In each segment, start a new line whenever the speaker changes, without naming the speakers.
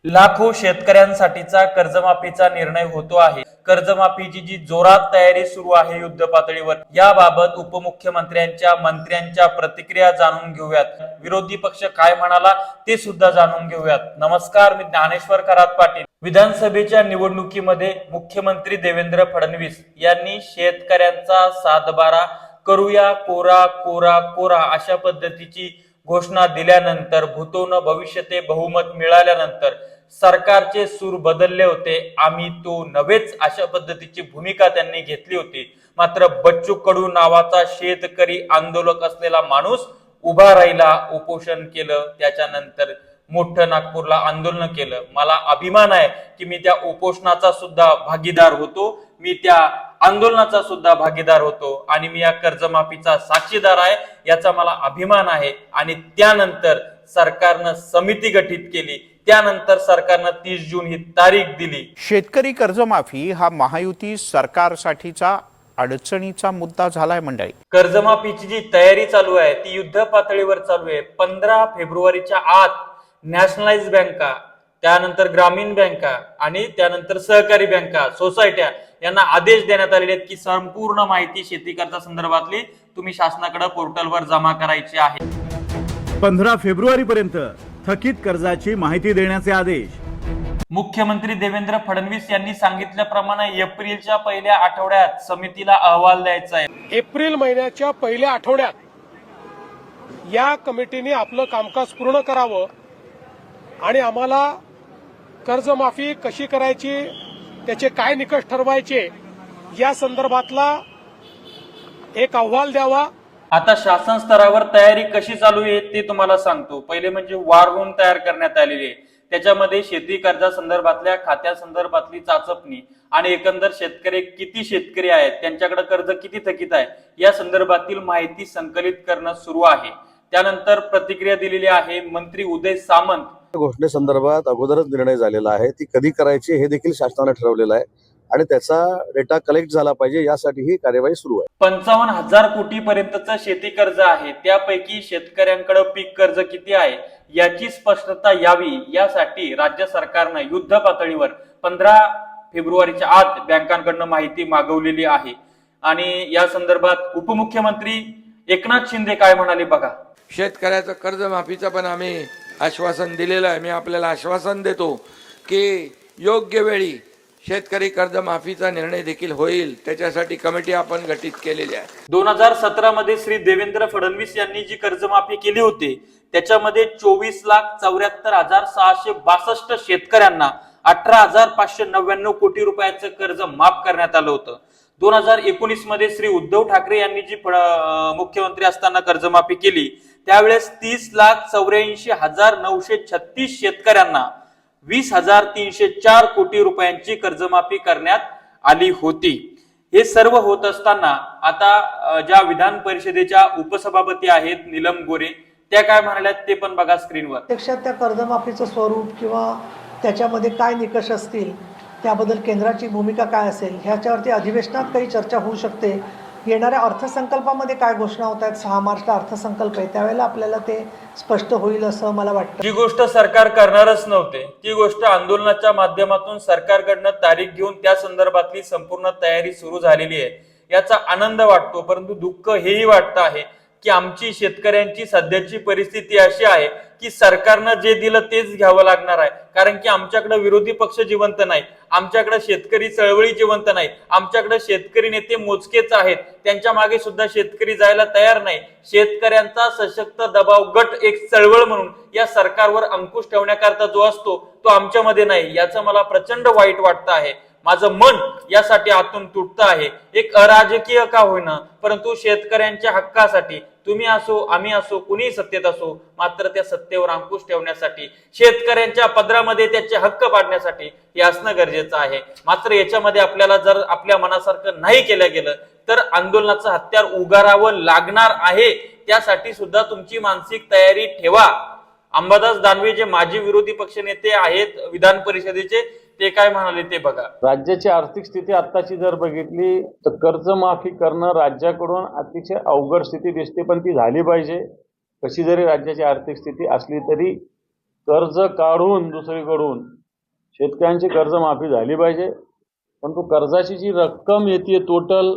लाखो शेतकऱ्यांसाठीचा कर्जमाफीचा निर्णय होतो आहे। कर्जमाफीची जी जोरात तयारी सुरू आहे युद्ध पातळीवर, याबाबत उपमुख्यमंत्र्यांच्या मंत्र्यांच्या प्रतिक्रिया जाणून घेऊयात। विरोधी पक्ष काय म्हणाला ते सुद्धा जाणून घेऊयात। नमस्कार, मी ज्ञानेश्वर खरात पाटील। विधानसभेच्या निवडणुकीमध्ये मुख्यमंत्री देवेंद्र फडणवीस यांनी शेतकऱ्यांचा सातबारा करूया कोरा कोरा कोरा अशा पद्धतीची घोषणा दिल्यानंतर, भूतो न भविष्यते बहुमत मिळाल्यानंतर सरकारचे सूर बदलले होते। आम्ही तो नव्हेच अशा पद्धतीची भूमिका त्यांनी घेतली होती। मात्र बच्चू कडू नावाचा शेतकरी आंदोलक असलेला माणूस उभा राहिला, उपोषण केलं, त्याच्यानंतर मोठं नागपूरला आंदोलन केलं। मला अभिमान आहे की मी त्या उपोषणाचा सुद्धा भागीदार होतो, मी त्या आंदोलनाचा सुद्धा भागीदार होतो आणि मी या कर्जमाफीचा साक्षीदार आहे, याचा मला अभिमान आहे। आणि त्यानंतर सरकारनं समिती गठीत केली, त्यानंतर सरकारनं 30 जून ही तारीख दिली।
शेतकरी कर्जमाफी हा महायुती सरकारसाठीचा अडचणीचा मुद्दा झालाय मंडळी।
कर्जमाफीची जी तयारी चालू आहे ती युद्ध पातळीवर चालू आहे। 15 फेब्रुवारीच्या आत नॅशनलाइज बँका, त्यानंतर ग्रामीण बँका आणि त्यानंतर सहकारी बँका, सोसायट्या यांना आदेश देण्यात आलेले आहेत की संपूर्ण माहिती शेती कर्जा संदर्भातली तुम्ही शासनाकडे पोर्टलवर जमा करायची आहे।
15 फेब्रुवारी पर्यंत थकीत कर्जाची माहिती देण्याचे आदेश।
मुख्यमंत्री देवेंद्र फडणवीस यांनी सांगितल्याप्रमाणे एप्रिलच्या पहिल्या आठवड्यात समितीला अहवाल द्यायचा आहे।
एप्रिल महिन्याच्या पहिल्या आठवड्यात या कमिटीने आपलं कामकाज पूर्ण करावं आणि आम्हाला कर्जमाफी कशी करायची, त्याचे काय निकष ठरवायचे या संदर्भातला एक अहवाल द्यावा।
आता शासन स्तरावर तयारी कशी चालू आहे ते तुम्हाला सांगतो। पहिले म्हणजे वॉर रूम तयार करण्यात आलेली आहे, त्याच्यामध्ये शेती कर्जा संदर्भातल्या खात्या संदर्भातली चाचपणी आणि एकंदर किती शेतकरी आहेत, त्यांच्याकडे कर्ज किती थकीत आहे या संदर्भातील माहिती संकलित करणं सुरू आहे। त्यानंतर प्रतिक्रिया दिलेली आहे मंत्री उदय सामंत।
घोषणेसंदर्भात अगोदरच निर्णय झालेला आहे, ती कधी करायची हे देखील शासनाने ठरवलेलं आहे आणि त्याचा डेटा कलेक्ट झाला पाहिजे, यासाठी ही कार्यवाही सुरू आहे।
55,000 कोटी पर्यंतचं शेती कर्ज आहे, त्यापैकी शेतकऱ्यांकडे पीक कर्ज किती आहे याची स्पष्टता यावी, यासाठी राज्य सरकारनं युद्ध पातळीवर 15 फेब्रुवारीच्या आत बँकांकडून माहिती मागवलेली आहे। आणि या संदर्भात उपमुख्यमंत्री एकनाथ शिंदे काय म्हणाले बघा।
शेतकऱ्याचं कर्जमाफीचं पण आम्ही आश्वासन दिलेलं आहे। मी आपल्याला आश्वासन देतो की योग्य वेळी शेतकरी कर्जमाफीचा निर्णय देखील होईल, त्याच्यासाठी कमिटी आपण गठीत केलेली आहे।
2017 मध्ये श्री देवेंद्र फडणवीस यांनी जी कर्जमाफी केली होती त्याच्यामध्ये 24,74,662 शेतकऱ्यांना 18,599 कोटी रुपयाचं कर्ज माफ करण्यात आलं होतं। 2019 मध्ये श्री उद्धव ठाकरे यांनी जी मुख्यमंत्री असताना कर्जमाफी केली त्यावेळेस 30,84,936 शेतकऱ्यांना 20,304 कोटी रुपयांची कर्जमाफी करण्यात आली होती। हे सर्व होत असताना आता ज्या विधान परिषदेच्या उपसभापती आहेत नीलम गोरे, त्या काय म्हणाल्यात ते पण बघा स्क्रीनवर।
प्रत्यक्षात त्या कर्जमाफीचं स्वरूप किंवा त्याच्यामध्ये काय निकष असतील, त्याबद्दल केंद्राची भूमिका काय असेल, ह्याच्यावरती अधिवेशनात काही चर्चा होऊ शकते। येणाऱ्या अर्थसंकल्पामध्ये काय घोषणा होत आहेत, 6 मार्चला अर्थसंकल्प आहे, त्यावेळेला आपल्याला ते स्पष्ट होईल असं मला वाटतं।
जी गोष्ट सरकार करणारच नव्हते ती गोष्ट आंदोलनाच्या माध्यमातून सरकारकडनं तारीख घेऊन त्या संदर्भातली संपूर्ण तयारी सुरू झालेली आहे, याचा आनंद वाटतो। परंतु दुःख हेही वाटतं आहे की आमची शेतकऱ्यांची सध्याची परिस्थिती अशी आहे की सरकारनं जे दिलं तेच घ्यावं लागणार आहे, कारण की आमच्याकडे विरोधी पक्ष जिवंत नाही, आमच्याकडे शेतकरी चळवळी जिवंत नाही, आमच्याकडे शेतकरी नेते मोजकेच आहेत, त्यांच्या मागे सुद्धा शेतकरी जायला तयार नाही। शेतकऱ्यांचा सशक्त दबाव गट एक चळवळ म्हणून या सरकारवर अंकुश ठेवण्याकरता जो असतो तो आमच्यामध्ये नाही, याचं मला प्रचंड वाईट वाटतं आहे। माझं मन यासाठी आतून तुटतं आहे। एक अराजकीय का होईना परंतु शेतकऱ्यांच्या हक्कासाठी तुम्ही असो आम्ही असो कुणीही सत्तेत असो, मात्र त्या सत्तेवर अंकुश ठेवण्यासाठी, शेतकऱ्यांच्या पदरामध्ये त्याचे हक्क पाडण्यासाठी हे असणं गरजेचं आहे। मात्र याच्यामध्ये आपल्याला जर आपल्या मनासारखं नाही केलं गेलं तर आंदोलनाचं हत्यार उगारावं लागणार आहे। त्यासाठी सुद्धा तुमची मानसिक तयारी ठेवा। अंबादास दानवे जे माजी विरोधी पक्षनेते आहेत विधान परिषदेचे, ते काय म्हणाले ते बघा।
राज्याची आर्थिक स्थिती आत्ताची जर बघितली तर कर्जमाफी करणं राज्याकडून अतिशय अवघड स्थिती दिसते, पण ती झाली पाहिजे। कशी जरी राज्याची आर्थिक स्थिती असली तरी कर्ज काढून दुसरीकडून शेतकऱ्यांची कर्जमाफी झाली पाहिजे. परंतु कर्जाची जी रक्कम येते टोटल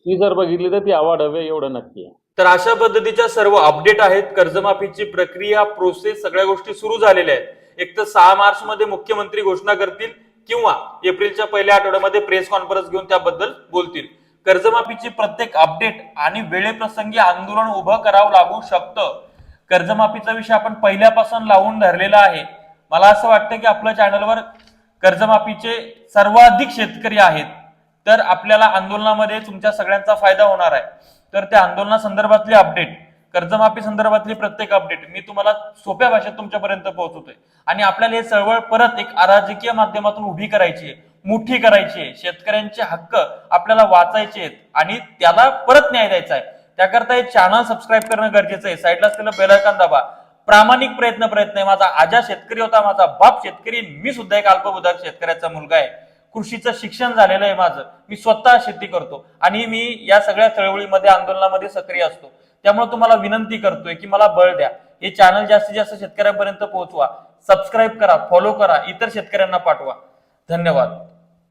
ती जर बघितली तर ती आवाढव्य एवढं नक्की आहे.
तर अशा पद्धतीच्या सर्व अपडेट आहेत. कर्जमाफीची प्रक्रिया, प्रोसेस, सगळ्या गोष्टी सुरू झालेल्या आहेत. एक तर 6 मार्च मध्ये मुख्यमंत्री घोषणा करतील किंवा एप्रिलच्या पहिल्या आठवड्यामध्ये प्रेस कॉन्फरन्स घेऊन त्याबद्दल बोलतील. कर्जमाफीची प्रत्येक अपडेट आणि वेळेप्रसंगी आंदोलन उभं करावं लागू शकतं. कर्जमाफीचा विषय आपण पहिल्यापासून लावून धरलेला आहे. मला असं वाटतं की आपल्या चॅनलवर कर्जमाफीचे सर्वाधिक शेतकरी आहेत, तर आपल्याला आंदोलनामध्ये तुमच्या सगळ्यांचा फायदा होणार आहे. तर त्या आंदोलनासंदर्भातली अपडेट, कर्जमाफी संदर्भातली प्रत्येक अपडेट मी तुम्हाला सोप्या भाषेत तुमच्यापर्यंत पोहोचवतोय. आणि आपल्याला हे चळवळ परत एक अराजकीय माध्यमातून उभी करायची आहे, मोठी करायची आहे. शेतकऱ्यांचे हक्क आपल्याला वाचायचे आहेत आणि त्याला परत न्याय द्यायचा आहे. त्याकरता हे चॅनल सबस्क्राईब करणं गरजेचं आहे. साईडला असलेलं बेल आयकॉन दाबा. प्रामाणिक प्रयत्न आहे. माझा आजा शेतकरी होता, माझा बाप शेतकरी, मी सुद्धा एक अल्पभूधारक शेतकऱ्याचा मुलगा आहे. कृषीचं शिक्षण झालेलं आहे माझं, मी स्वतः शेती करतो आणि मी या सगळ्या चळवळीमध्ये, आंदोलनामध्ये सक्रिय असतो. त्यामुळे तुम्हाला विनंती करतोय की मला बळ द्या. हे चॅनल जास्तीत जास्त शेतकऱ्यांपर्यंत पोहोचवा. सबस्क्राईब करा, फॉलो करा, इतर शेतकऱ्यांना पाठवा. धन्यवाद.